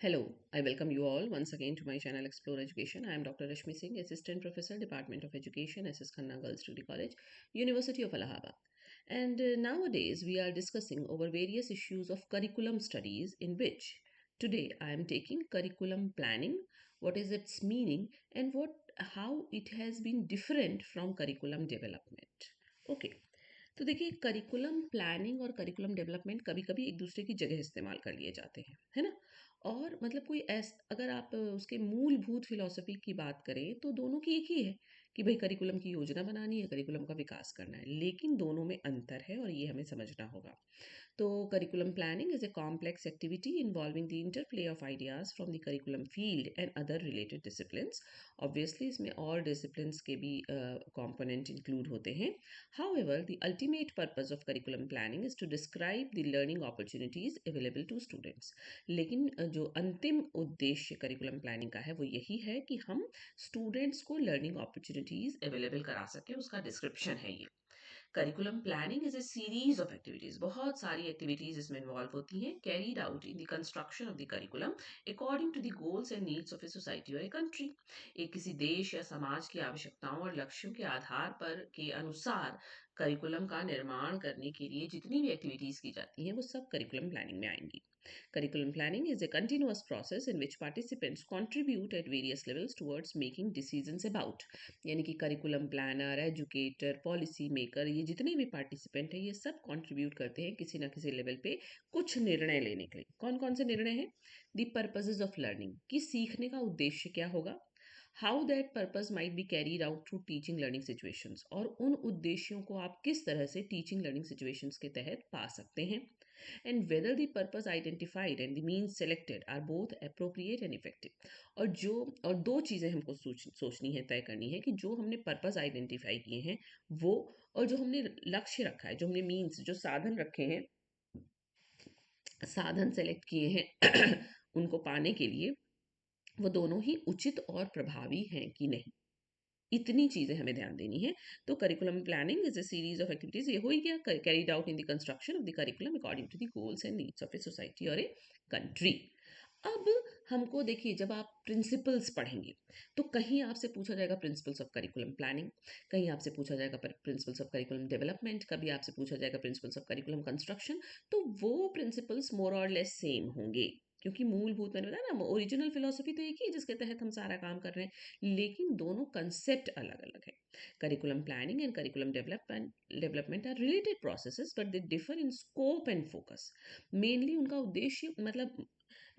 Hello, I welcome you all once again to my channel Explore Education. I am Dr. Rashmi Singh, Assistant Professor, Department of Education, SS Khanna Girls Degree College, University of Allahabad. And nowadays we are discussing over various issues of curriculum studies, in which today I am taking curriculum planning, what is its meaning, and how it has been different from curriculum development. Okay. तो देखिए, curriculum planning और curriculum development कभी कभी एक दूसरे की जगह इस्तेमाल कर लिए जाते हैं, है ना। और मतलब कोई अगर आप उसके मूलभूत फिलॉसफी की बात करें तो दोनों की एक ही है कि भाई करिकुलम की योजना बनानी है, करिकुलम का विकास करना है, लेकिन दोनों में अंतर है और ये हमें समझना होगा। तो curriculum planning is a complex activity involving the interplay of ideas from the curriculum field and other related disciplines. Obviously इसमें और disciplines के भी component include होते हैं. However, the ultimate purpose of curriculum planning is to describe the learning opportunities available to students. लेकिन जो अंतिम उद्देश्य curriculum planning का है वो यही है कि हम students को learning opportunities available करा सकें, उसका description है ये। Curriculum planning is a series of activities, बहुत सारी एक्टिविटीज इसमें इन्वॉल्व होती हैं, carried out in the construction of the curriculum according to the goals and needs of a society और ए कंट्री। एक किसी देश या समाज की आवश्यकताओं और लक्ष्यों के आधार पर के अनुसार करिकुलम का निर्माण करने के लिए जितनी भी एक्टिविटीज की जाती हैं वो सब करिकुलम प्लानिंग में आएंगी। Curriculum planning is a continuous process in which participants contribute at various levels towards making decisions about, यानी कि curriculum planner, educator, policy maker, ये जितने भी पार्टिसिपेंट हैं ये सब कंट्रीब्यूट करते हैं किसी ना किसी लेवल पे कुछ निर्णय लेने के लिए। कौन कौन से निर्णय हैं? द पर्पसेस ऑफ लर्निंग, कि सीखने का उद्देश्य क्या होगा, how that purpose might be carried out through teaching learning situations, और उन उद्देश्यों को आप किस तरह से टीचिंग लर्निंग सिचुएशंस के तहत पा सकते हैं, and whether the purpose identified and the means selected are both appropriate and effective. और दो चीज़ें हमको सोचनी है, तय करनी है कि जो हमने पर्पस आइडेंटिफाई किए हैं वो, और जो हमने लक्ष्य रखा है, जो हमने मीन्स, जो साधन रखे हैं, साधन सेलेक्ट किए हैं उनको पाने के लिए, वो दोनों ही उचित और प्रभावी हैं कि नहीं, इतनी चीजें हमें ध्यान देनी है। तो curriculum planning is a series of activities, ये हो ही गया, carried out in the construction of the curriculum according to the goals and needs of a society और ए कंट्री। अब हमको देखिए, जब आप प्रिंसिपल्स पढ़ेंगे तो कहीं आपसे पूछा जाएगा प्रिंसिपल्स ऑफ करिकुलम प्लानिंग, कहीं आपसे पूछा जाएगा प्रिंसिपल्स ऑफ करिकुलम डेवलपमेंट, कभी आपसे पूछा जाएगा प्रिंसिपल्स ऑफ करिकुलम कंस्ट्रक्शन। तो वो प्रिंसिपल्स मोर और लेस सेम होंगे, क्योंकि मूलभूत, मैंने बताया ना, ओरिजिनल फिलोसफी तो एक ही है जिसके तहत हम सारा काम कर रहे हैं, लेकिन दोनों कंसेप्ट अलग अलग है। Curriculum planning and curriculum development are related processes but they differ in scope and focus. Mainly उनका उद्देश्य मतलब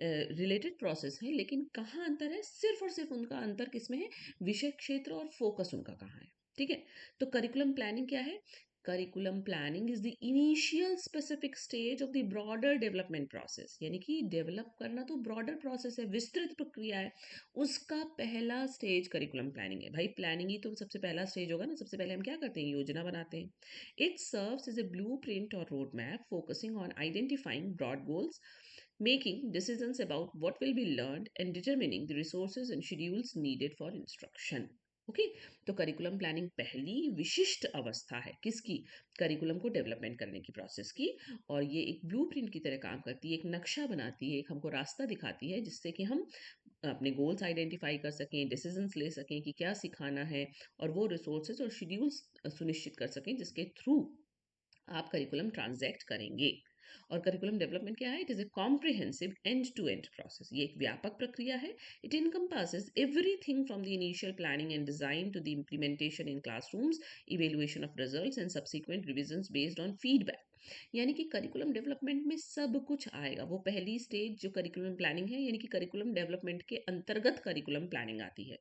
रिलेटेड प्रोसेस है, लेकिन कहाँ अंतर है, सिर्फ और सिर्फ उनका अंतर किसमें है, विषय क्षेत्र और फोकस उनका कहाँ है। ठीक है। तो करिकुलम प्लानिंग क्या है? Curriculum planning is the initial specific stage of the broader development process, यानी कि डेवलप करना तो ब्रॉडर प्रोसेस है, विस्तृत प्रक्रिया है, उसका पहला स्टेज करिकुलम प्लानिंग है। भाई प्लानिंग ही तो सबसे पहला स्टेज होगा ना, सबसे पहले हम क्या करते हैं, योजना बनाते हैं। It serves as a blue print और road map focusing on identifying broad goals, making decisions about what will be learned, and determining the resources and schedules needed for instruction. Okay. तो करिकुलम प्लानिंग पहली विशिष्ट अवस्था है किसकी, curriculum को development करने की प्रोसेस की, और ये एक ब्लूप्रिंट की तरह काम करती है, एक नक्शा बनाती है, एक हमको रास्ता दिखाती है जिससे कि हम अपने गोल्स आइडेंटिफाई कर सकें, डिसीजंस ले सकें कि क्या सिखाना है, और वो रिसोर्सेज और शेड्यूल्स सुनिश्चित कर सकें जिसके थ्रू आप करिकुलम ट्रांजैक्ट करेंगे। और करिकुलम डेवलपमेंट क्या है? It is a comprehensive end to end process, ये एक व्यापक प्रक्रिया है। It encompasses everything from the initial planning and design to the implementation in classrooms, evaluation of results and subsequent revisions based on feedback. यानी कि curriculum development में सब कुछ आएगा। वो पहली स्टेज जो करिकुलम प्लानिंग है, यानी कि करिकुलम डेवलपमेंट के अंतर्गत करिकुलम प्लानिंग आती है,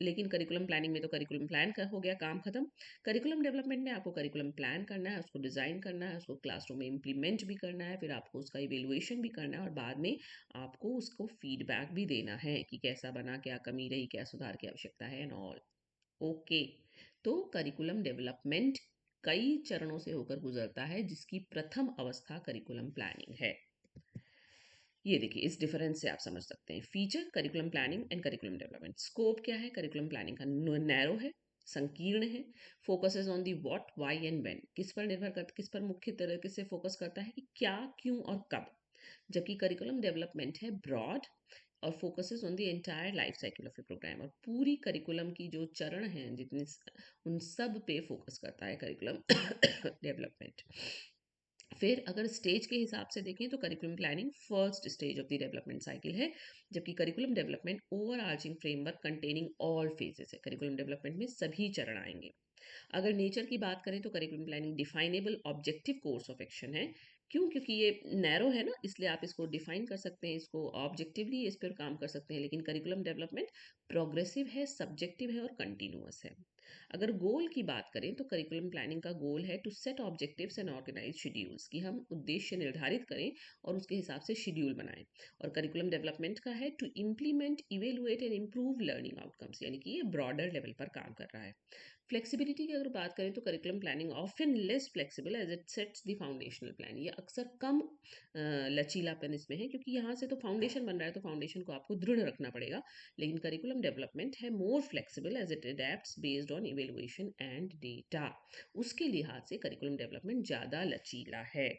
लेकिन करिकुलम प्लानिंग में तो करिकुलम प्लान का हो गया, काम खत्म। करिकुलम डेवलपमेंट में आपको करिकुलम प्लान करना है, उसको डिज़ाइन करना है, उसको क्लासरूम में इम्प्लीमेंट भी करना है, फिर आपको उसका इवेलुएशन भी करना है, और बाद में आपको उसको फीडबैक भी देना है कि कैसा बना, क्या कमी रही, क्या सुधार की आवश्यकता है, एंड ऑल। ओके। तो करिकुलम डेवलपमेंट कई चरणों से होकर गुजरता है, जिसकी प्रथम अवस्था करिकुलम प्लानिंग है। ये देखिए, इस डिफरेंस से आप समझ सकते हैं। Feature curriculum planning and curriculum development. Scope क्या है करिकुलम प्लानिंग का? नैरो है, संकीर्ण है। Focuses on the what, why and when, किस पर निर्भर करता, किस पर मुख्य तरीके से फोकस करता है कि क्या, क्यों और कब। जबकि करिकुलम डेवलपमेंट है ब्रॉड और focuses on the entire life cycle of a programme, और पूरी करिकुलम की जो चरण हैं जितने उन सब पे फोकस करता है करिकुलम डेवलपमेंट। फिर अगर स्टेज के हिसाब से देखें तो curriculum planning first stage of the development cycle है, जबकि curriculum development over arching framework containing all phases है। करिकुलम डेवलपमेंट में सभी चरण आएंगे। अगर नेचर की बात करें तो curriculum planning definable objective course of action है। क्यों? क्योंकि ये नैरो है ना, इसलिए आप इसको डिफाइन कर सकते हैं, इसको ऑब्जेक्टिवली इस पर काम कर सकते हैं। लेकिन करिकुलम डेवलपमेंट प्रोग्रेसिव है, सब्जेक्टिव है और कंटिन्यूअस है। अगर गोल की बात करें तो करिकुलम प्लानिंग का गोल है to set objectives and organise schedules, कि हम उद्देश्य निर्धारित करें और उसके हिसाब से शेड्यूल बनाएं। और करिकुलम डेवलपमेंट का है to implement, evaluate and improve learning outcomes, यानी कि ये ब्रॉडर लेवल पर काम कर रहा है। फ्लेक्सिबिलिटी की अगर बात करें तो curriculum planning often less flexible as it sets the foundational plan, ये अक्सर कम लचीलापन इसमें है, क्योंकि यहाँ से तो फाउंडेशन बन रहा है, तो फाउंडेशन को आपको दृढ़ रखना पड़ेगा। लेकिन करिकुलम डेवलपमेंट है more flexible as it adapts based on evaluation and data, उसके लिहाज से करिकुलम डेवलपमेंट ज़्यादा लचीला है।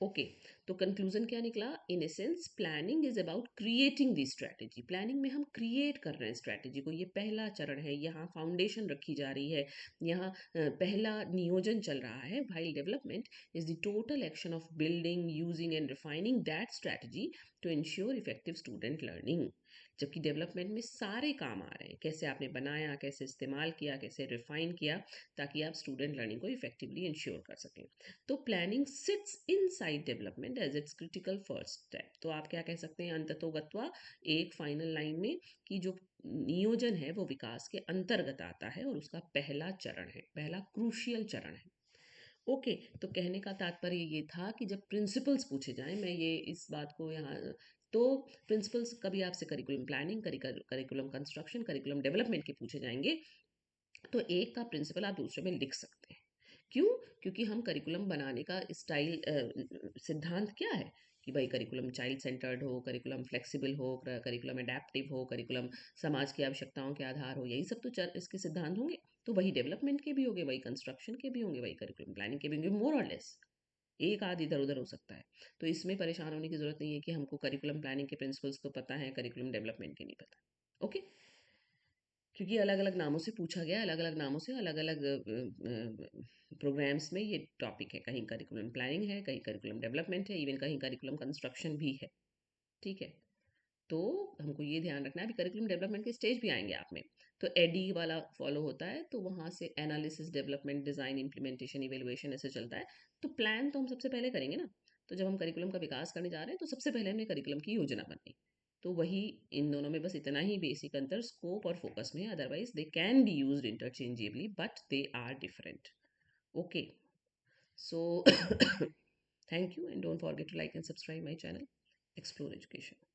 ओके, तो कंक्लूजन क्या निकला? In essence planning is about creating the strategy. Planning में हम क्रिएट कर रहे हैं स्ट्रैटेजी को, ये पहला चरण है, यहाँ फाउंडेशन रखी जा रही है, यहाँ पहला नियोजन चल रहा है। While development is the total action of building, using and refining that strategy to ensure effective student learning. जबकि डेवलपमेंट में सारे काम आ रहे हैं, कैसे आपने बनाया, कैसे इस्तेमाल किया, कैसे रिफाइन किया, ताकि आप स्टूडेंट लर्निंग को इफेक्टिवली इंश्योर कर सकें। तो planning sits inside development as it's critical first step. तो आप क्या कह सकते हैं अंततोगत्वा एक फाइनल लाइन में, कि जो नियोजन है वो विकास के अंतर्गत आता है और उसका पहला चरण है, पहला क्रूशियल चरण है। ओके, तो कहने का तात्पर्य ये था कि जब प्रिंसिपल्स पूछे जाएं, मैं ये इस बात को यहाँ, तो प्रिंसिपल्स कभी आपसे curriculum planning, curriculum construction, curriculum development के पूछे जाएंगे, तो एक का प्रिंसिपल आप दूसरे में लिख सकते हैं। क्यों? क्योंकि हम करिकुलम बनाने का स्टाइल, सिद्धांत क्या है कि भाई करिकुलम चाइल्ड सेंटर्ड हो, करिकुलम फ्लेक्सिबल हो, करिकुलम एडेप्टिव हो, करिकुलम समाज की आवश्यकताओं के आधार हो, यही सब तो इसके सिद्धांत होंगे। तो वही डेवलपमेंट के भी होंगे, वही कंस्ट्रक्शन के भी होंगे, वही करिकुलम प्लानिंग के भी होंगे, मोर और लेस। एक आध इधर उधर हो सकता है, तो इसमें परेशान होने की जरूरत नहीं है कि हमको करिकुलम प्लानिंग के प्रिंसिपल्स तो पता है, करिकुलम डेवलपमेंट के नहीं पता। ओके, क्योंकि अलग अलग नामों से पूछा गया, अलग अलग नामों से अलग अलग प्रोग्राम्स में ये टॉपिक है, कहीं करिकुलम प्लानिंग है, कहीं करिकुलम डेवलपमेंट है, इवन कहीं करिकुलम कंस्ट्रक्शन भी है। ठीक है, तो हमको ये ध्यान रखना है, अभी करिकुलम डेवलपमेंट के स्टेज भी आएंगे आप में। तो एडी वाला फॉलो होता है, तो वहाँ से analysis, development, design, implementation, evaluation ऐसे चलता है। तो प्लान तो हम सबसे पहले करेंगे ना, तो जब हम करिकुलम का विकास करने जा रहे हैं तो सबसे पहले हमने करिकुलम की योजना बननी। तो वही, इन दोनों में बस इतना ही बेसिक अंतर स्कोप और फोकस में है, otherwise they can be used interchangeably but they are different. Okay, so thank you and don't forget to like and subscribe my channel explore education.